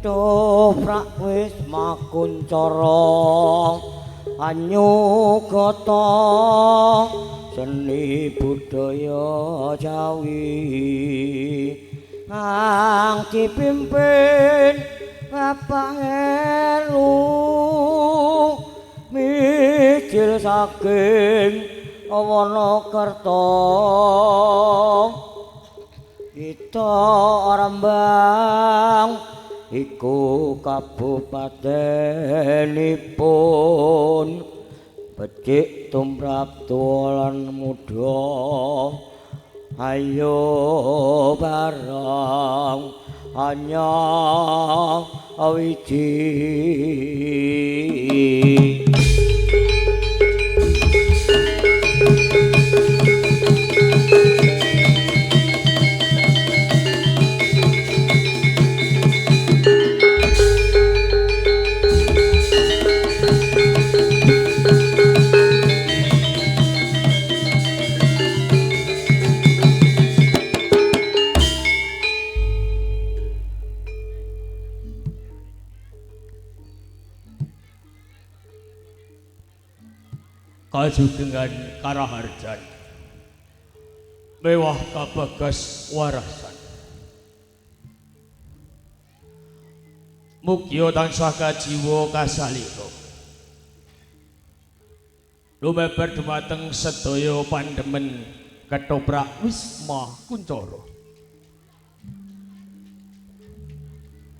Ketoprak wis makuncara anyugata seni budaya Jawi kang dipimpin Bapak Heru mijil saking Wonokerto kita Rembang iku kabupatenipun becik tumrap tulan muda ayo bareng hanya wiji kajugengan karaharjan mewah kabagas warasan mugya tansah kajiwa kasalira lumeber dumateng sedaya pandemen Ketoprak Wisma Kuncoro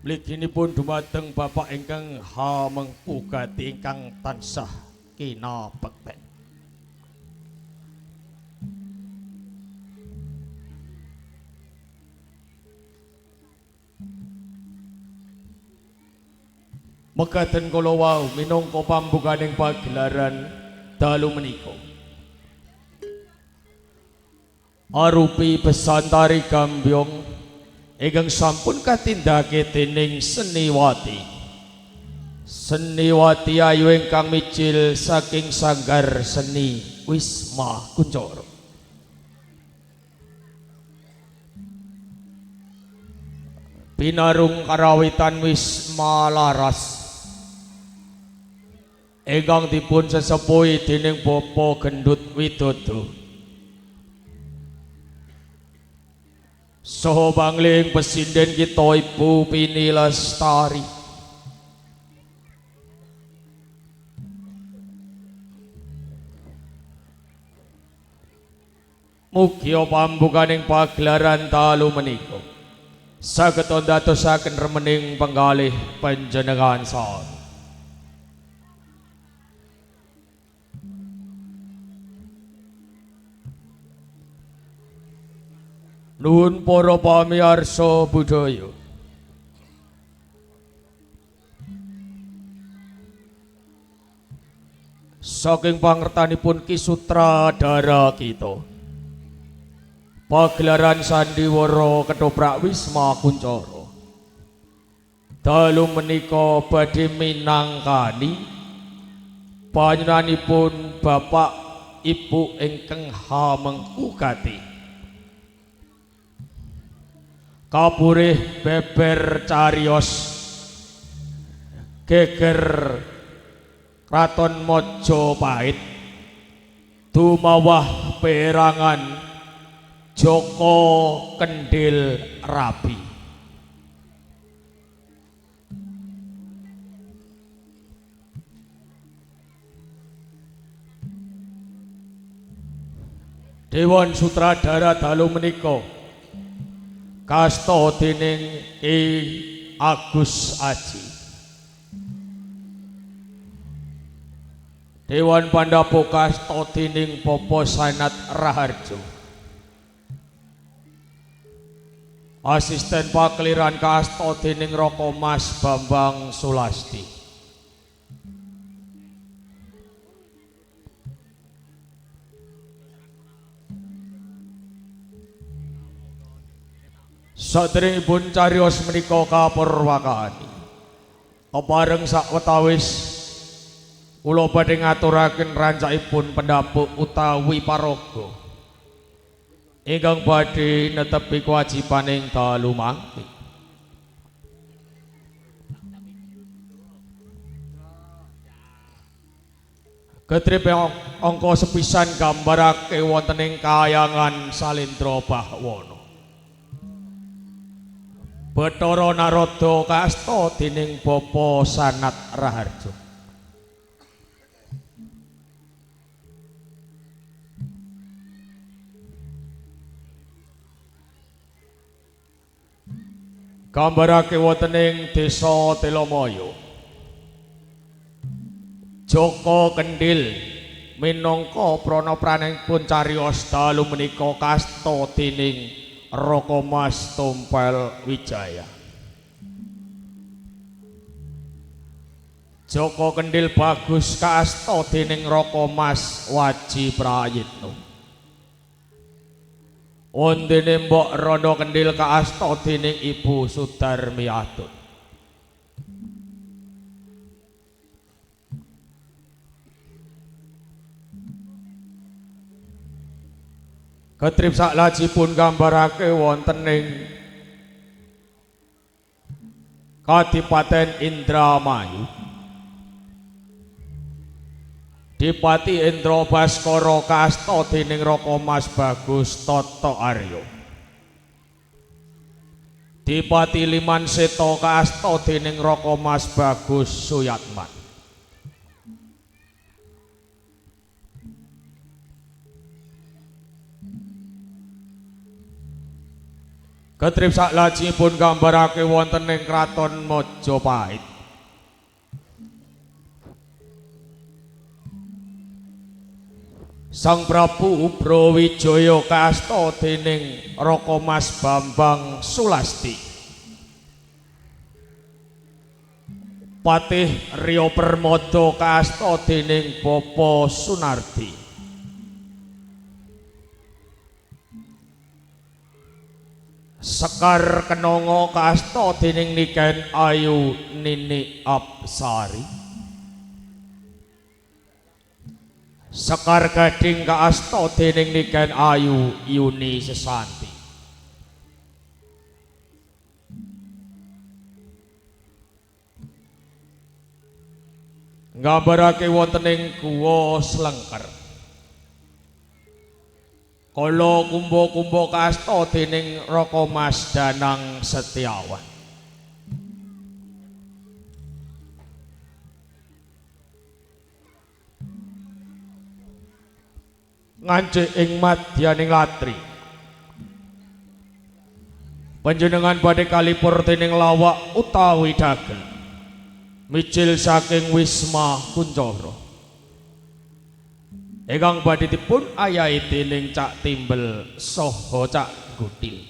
mliginipun dumateng Bapak ingkang Hamengkugati ingkang tansah kinabekten mekaten kula wau minangka pambukaning pagelaran dalu menika arupi pesantari Gambyong ingkang sampun katindake dening Seniwati ayu ingkang mijil saking sanggar seni Wisma Kuncoro pinarung karawitan Wisma Laras ingkang dipun sesepuhi dening Bapak Gendut Widodo saha pangling pesinden kita Ibu Pini Lestari Mugi pambukaning pagelaran dalu menika saged ndadosaken remening penggalih panjenengan sami. Nuwun para pamirsa budaya. Saking pangertanipun Ki Sutradara kita, pagelaran Sandiwara Ketoprak Wisma Kuncoro dalu menika badhe minangkani panjenenganipun Bapak Ibu ingkang hamengkugati kapurih beber cariyos geger Kraton Majapahit dumawah perangan Joko Kendil Rabi. Dewan Sutradara dalu menika kasta dening Ki Agus Aji. Dewan Pandapo kasta dening Popo Sanat Raharjo. Asisten pakliran kasta dening Roko Mas Bambang Sulasti. Saderengipun cariyos menika kapurwakani. Kepareng sawetawis kula badhe ngaturaken rancakipun pendapuk utawi paraga ingkang badhe netepi kewajibaning dalu mangke. Ketrip angka sepisan gambarake wontening kayangan Salendra Bahwana. Bathara Narada kasta dening Bapa Sanat Raharjo. Gambarake wontening Desa Telamaya. Joko Kendil minangka prana-pranipun cariyos dalu menika kasta dening Roko Mas Tumpel Wijaya. Joko Kendil bagus kasta dening Roko Mas Waji Prayitno. Ondene Mbok Rondo Kendil kasta dening Ibu Sudarmi Atun. Ketrip saklajipun gambarake wontening Kadipaten Indramayu. Dipati Indra Baskara kasta dening Roko Mas Bagus Toto Aryo. Dipati Liman Seta kasta dening Roko Mas Bagus Suyatman. Ketrip saklajipun gambarake wontening Kraton Majapahit. Sang Prabu Brawijaya kasta dening Roko Mas Bambang Sulasti. Patih Rio Permodo kasta dening Bapa Sunardi. Sekar Kenongo kasta dening Niken Ayu Nini Apsari. Sekar Gading kasta dening Niken Ayu Yuni Sesanti. Nggambarake wontening Guwa Slengker. Kala kumba-kumba kasta dening Roko Mas Danang Setiawan. ngancik ing madyaning latri. Panjenengan badhe kalipur dening lawak utawi dagel mijil saking Wisma Kuncoro ingkang badhe dipun ayahi dening Cak Timbel saha Cak Gutil.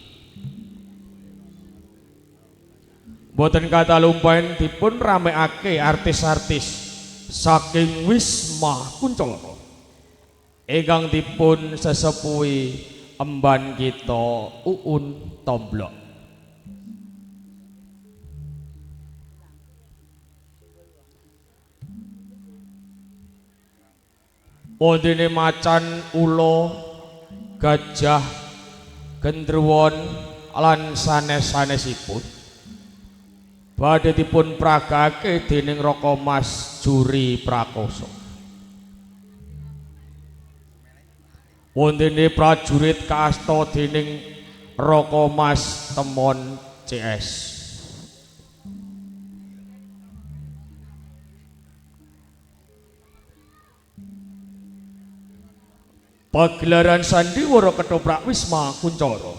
Boten kata lumpahen dipun ramekake artis-artis saking Wisma Kuncoro ingkang dipun sesepuhi emban kita Uun Tomblok. Wondene macan, ula, gajah, gendruwon lan sanes-sanesipun badhe dipun pragake dening Raka Mas Juri Prakoso. Wondene prajurit kaasta dening Raka Mas Temon CS. Pagelaran sandiwara ketoprak Wisma Kuncoro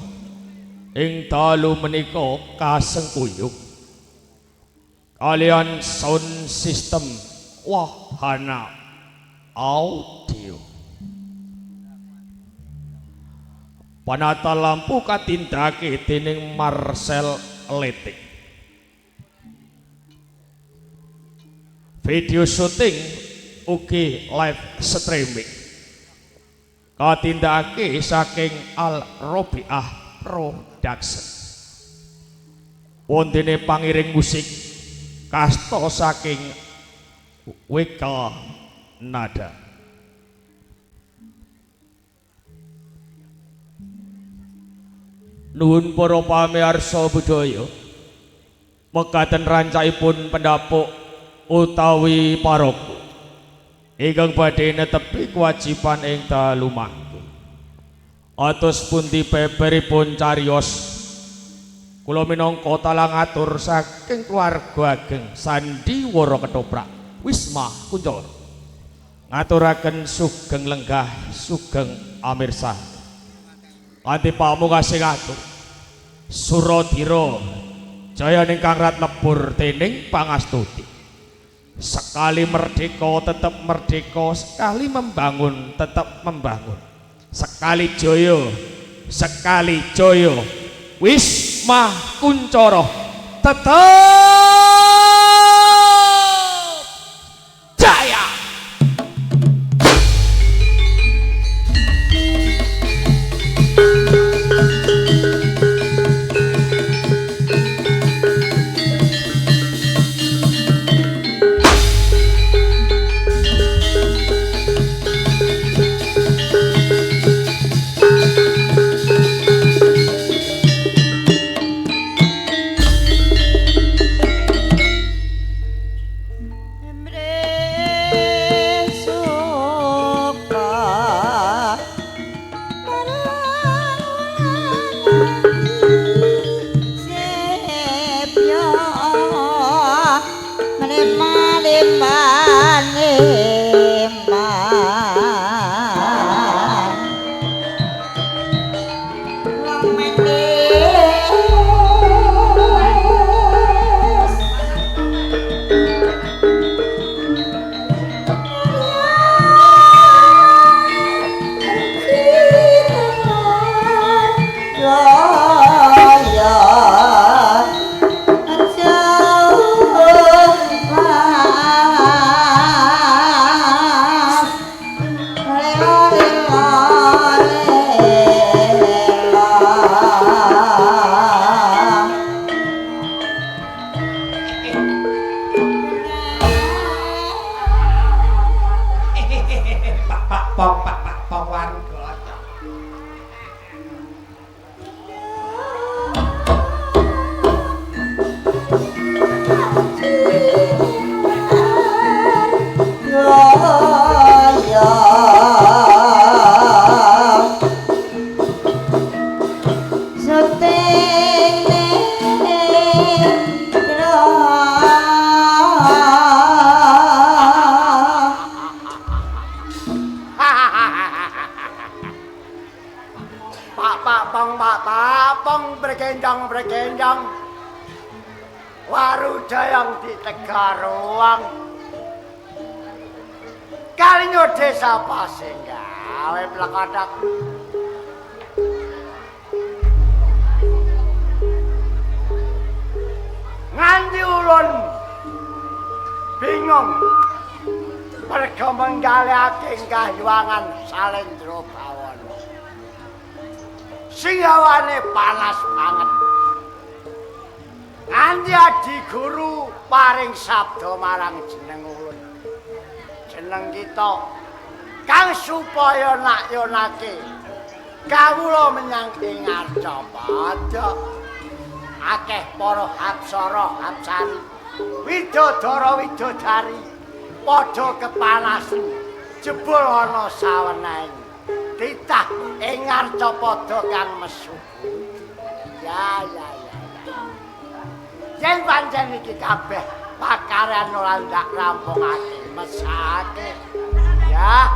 ing dalu menika kasengkuyung kalian sound system wahana audio. Panata lampu katindake dening Marcel Letik. Video syuting ugi live streaming katindake saking Al Robiah Production. Wondene pangiring musik kasta saking WK Nada. Nuhun para pamirsa budaya mekaten rancaipun pendapuk utawi paraga ingkang badhe netepi kewajiban ing dalu mangke. Atus pundi beberipun cariyos kula minangka talang atur saking keluarga ageng sandiwara ketoprak Wisma Kuncoro ngaturaken sugeng lenggah sugeng amirsa kanthi pamungkasing atur Suradira jaya ingkang rat lebur dening pangastuti. Sekali merdeka tetap merdeka, sekali membangun tetap membangun, sekali joyo Wisma Kuncoro tetap jaya. dayang waru dayang di Tegaruang kalinyo desa pasing gawe plekadak nganti ulun bingung merga menggalihake kahyuangan Salendra Bawana sing hawane panas banget nganti adi guru paring sabda marang jeneng ulun jeneng kita kang supaya nakyonake kawula menyang ing Arcapada akeh para apsara apsari widodara widodari padha kepanasan jebul ana saweneng titah ing Arcapada kang mesu ya yen pancen iki kabeh pakaran ora ndak rampungake mesake ya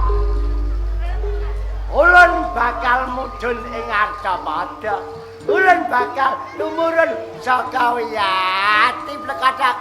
ulun bakal mudhun ing Arcapada ulun bakal tumurun saka wiyati plekadak